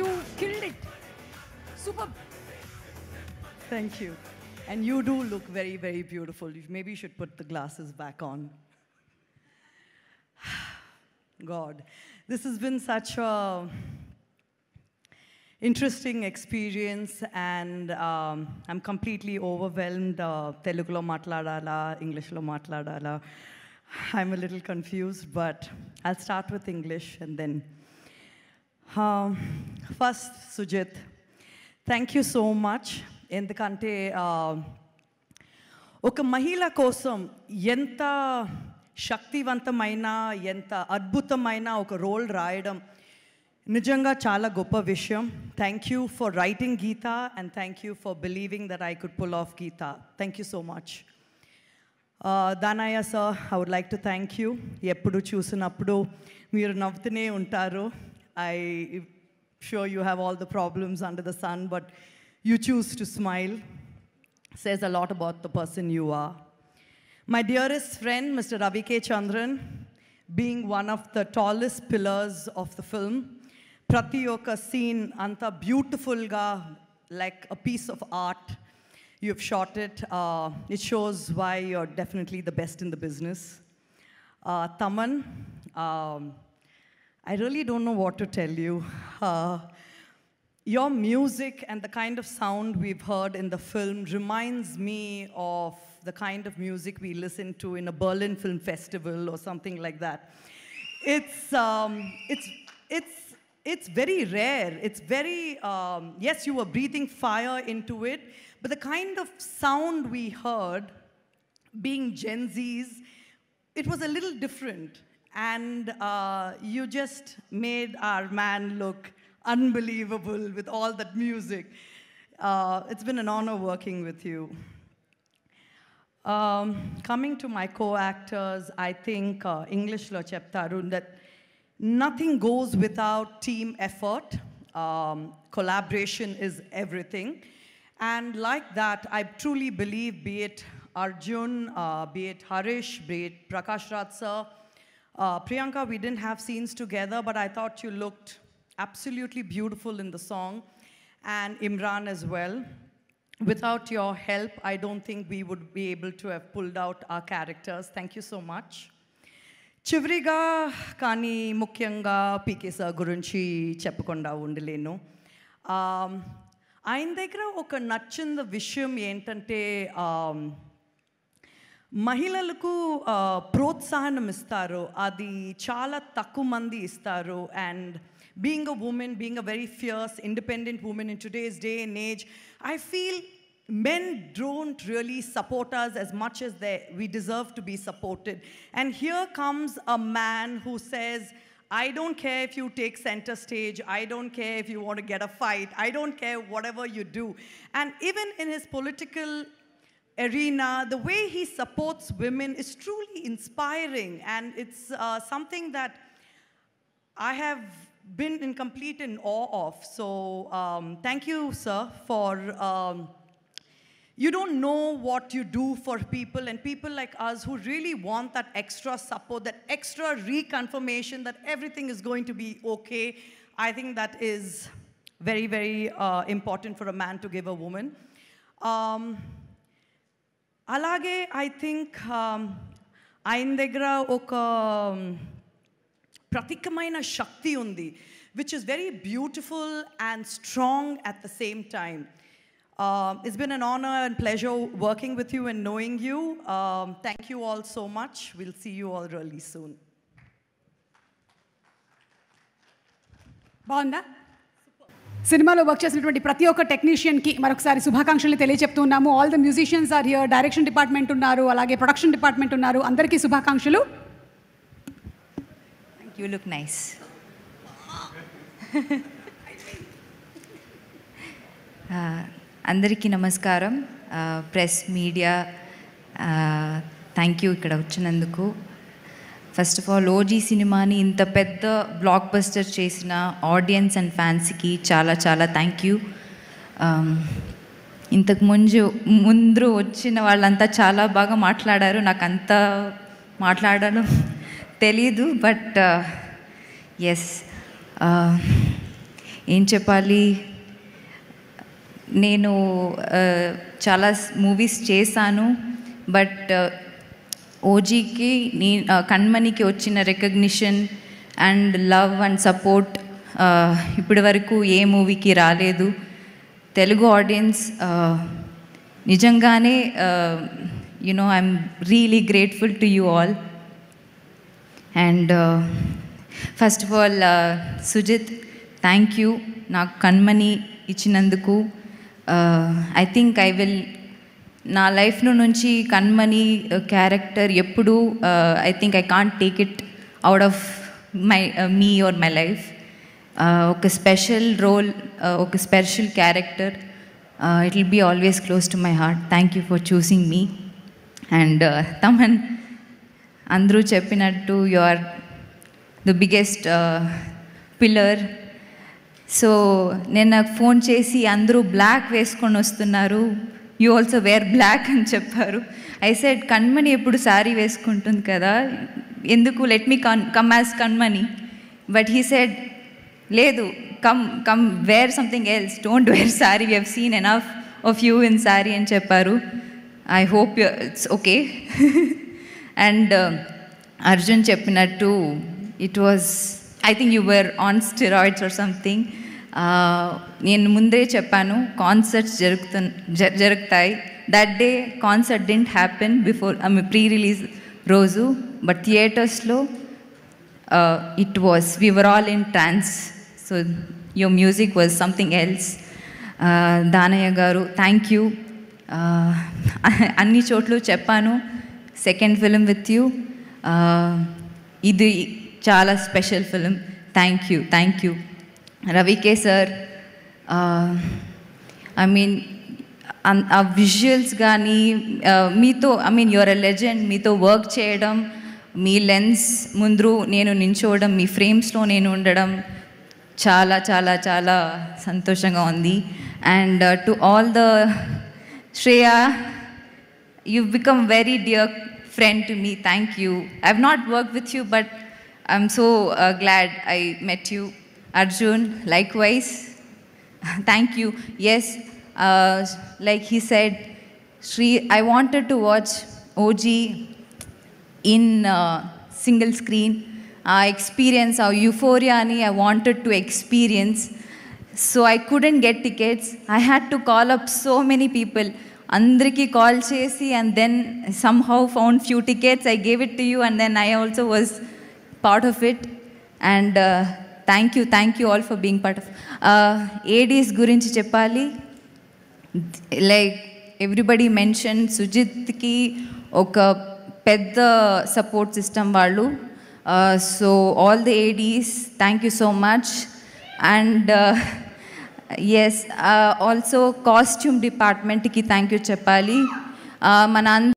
You killed it. Super. Thank you. And you do look very, very beautiful. Maybe you should put the glasses back on. God, this has been such a interesting experience, and I'm completely overwhelmed. Telugulo matladala, Englishlo matladala. I'm a little confused, but I'll start with English and then. First, Sujit, thank you so much. ఎందుకంటే ఒక మహిళ కోసం ఎంత శక్తివంతమైన ఎంత అద్భుతమైన ఒక role రాయడం నిజంగా చాలా గొప్ప విషయం. Thank you for writing Geetha and thank you for believing that I could pull off Geetha. Thank you so much. Danayya sir, I would like to thank you. ఎప్పుడు చూసినప్పుడు మీరు నవ్వుతూనే ఉంటారు. I'm sure you have all the problems under the sun, but you choose to smile. Says a lot about the person you are. My dearest friend, Mr. Ravi K. Chandran, being one of the tallest pillars of the film, prati oka scene anta beautiful ga, like a piece of art. You've shot it. It shows why you're definitely the best in the business. Taman, I really don't know what to tell you. Your music and the kind of sound we've heard in the film reminds me of the kind of music we listen to in a Berlin Film Festival or something like that. It's very rare. It's very, yes, you were breathing fire into it, but the kind of sound we heard, being Gen Zs, it was a little different. And you just made our man look unbelievable with all that music. It's been an honor working with you. Coming to my co-actors, I think English lo cheptaru that nothing goes without team effort. Collaboration is everything. And like that, I truly believe, be it Arjun, be it Harish, be it Prakash Raj sir, Priyanka, we didn't have scenes together, but I thought you looked absolutely beautiful in the song, and Imran as well. Without your help, I don't think we would be able to have pulled out our characters. Thank you so much. Chivriga kani mukyanga PK sir gurinchi cheppakonda undalenu. ఆయన దగ్గర ఒక నచ్చిన విషయం ఏంటంటే మహిళలకు ప్రోత్సాహనం ఇస్తారు. అది చాలా తక్కువ మంది ఇస్తారు. And being a woman, being a very fierce, independent woman in today's day and age, I feel men don't really support us as much as we deserve to be supported. And here comes a man who says, I don't care if you take center stage, I don't care if you want to get a fight, I don't care whatever you do. And even in his political arena, the way he supports women is truly inspiring, and it's something that I have been in complete in awe of. So thank you, sir, for you don't know what you do for people, and people like us who really want that extra support, that extra reconfirmation that everything is going to be okay. I think that is very, very important for a man to give a woman. Alage, I think ఆయన దగ్గర ఒక ప్రతీకమైన శక్తి ఉంది, which is very beautiful and strong at the same time. It's been an honor and pleasure working with you and knowing you. Thank you all so much. We'll see you all really soon. బాగుందా? సినిమాలో work చేసినటువంటి ప్రతి ఒక్క టెక్నీషియన్కి మరొకసారి శుభాకాంక్షలు తెలియజెప్తున్నాము. All the musicians are here, direction department ఉన్నారు, అలాగే ప్రొడక్షన్ డిపార్ట్మెంట్ ఉన్నారు. అందరికీ శుభాకాంక్షలు. You look nice. అందరికీ నమస్కారం. ప్రెస్ మీడియా, థ్యాంక్ యూ ఇక్కడ వచ్చినందుకు. ఫస్ట్ ఆఫ్ ఆల్, ఓజీ సినిమాని ఇంత పెద్ద బ్లాక్ బస్టర్ చేసిన ఆడియన్స్ అండ్ ఫ్యాన్స్కి చాలా చాలా థ్యాంక్ యూ. ఇంతకు ముందు వచ్చిన వాళ్ళంతా చాలా బాగా మాట్లాడారు. నాకు అంత మాట్లాడడం తెలీదు, బట్ ఎస్, ఏం చెప్పాలి, నేను చాలా మూవీస్ చేశాను, బట్ ఓజీకి కణ్మణికి వచ్చిన recognition and love and support ఇప్పటి వరకు ఏ మూవీకి రాలేదు. తెలుగు ఆడియన్స్ నిజంగానే I'm really grateful to you all. And first of all Sujeeth, thank you నాకు కణ్మణి ఇచ్చినందుకు. ఐ థింక్ నా లైఫ్లో నుంచి కణ్మణి క్యారెక్టర్ ఎప్పుడు I think I can't take it out of me or my life. ఒక స్పెషల్ రోల్, ఒక special character. It will be always close to my heart. Thank you for choosing me. And Thaman, అందరూ చెప్పినట్టు you are the biggest pillar. So నేను నాకు phone చేసి అందరూ black వేసుకొని వస్తున్నారు, యూ ఆల్సో వేర్ బ్లాక్ అని చెప్పారు. ఐ సెడ్ కణ్మణి ఎప్పుడు శారీ వేసుకుంటుంది కదా, ఎందుకు, let me come as Kanmani. But he said లేదు, come wear something else, don't wear sari, we have seen enough of you in sari అని చెప్పారు. I hope it's okay. And Arjun చెప్పినట్టు it was, I think you were on steroids or something. నేను ముందే చెప్పాను concerts జరుగుతాయి. That day concert didn't happen before pre release రోజు, but థియేటర్స్లో it was, we were all in trans. So your music was something else. Danayya గారు, thank you. అన్ని చోట్ల చెప్పాను, సెకండ్ ఫిలిం విత్ యూ, ఇది చాలా special film. Thank you, thank you. రవికే sir, I mean ఆ visuals కానీ మీతో, I mean your a legend, మీతో వర్క్ చేయడం, మీ లెన్స్ ముందు నేను నించోవడం, మీ ఫ్రేమ్స్లో నేను ఉండడం చాలా చాలా చాలా సంతోషంగా ఉంది. And to all the Shreya, you've become very dear friend to me. Thank you. I've not worked with you, but I'm so glad I met you. Arjun, likewise. Thank you. Yes, like he said, Shri, I wanted to watch OG in single screen. Experience our euphoria ani I wanted to experience. So I couldn't get tickets. I had to call up so many people. Andriki call chesi and then somehow found few tickets. I gave it to you and then I also was part of it. And thank you all for being part of. ADs gurinchi cheppali. Like everybody mentioned, Sujit ki oka pedda support system vallu. So all the ADs, thank you so much. And yes, also costume department ki thank you చెప్పాలి. మన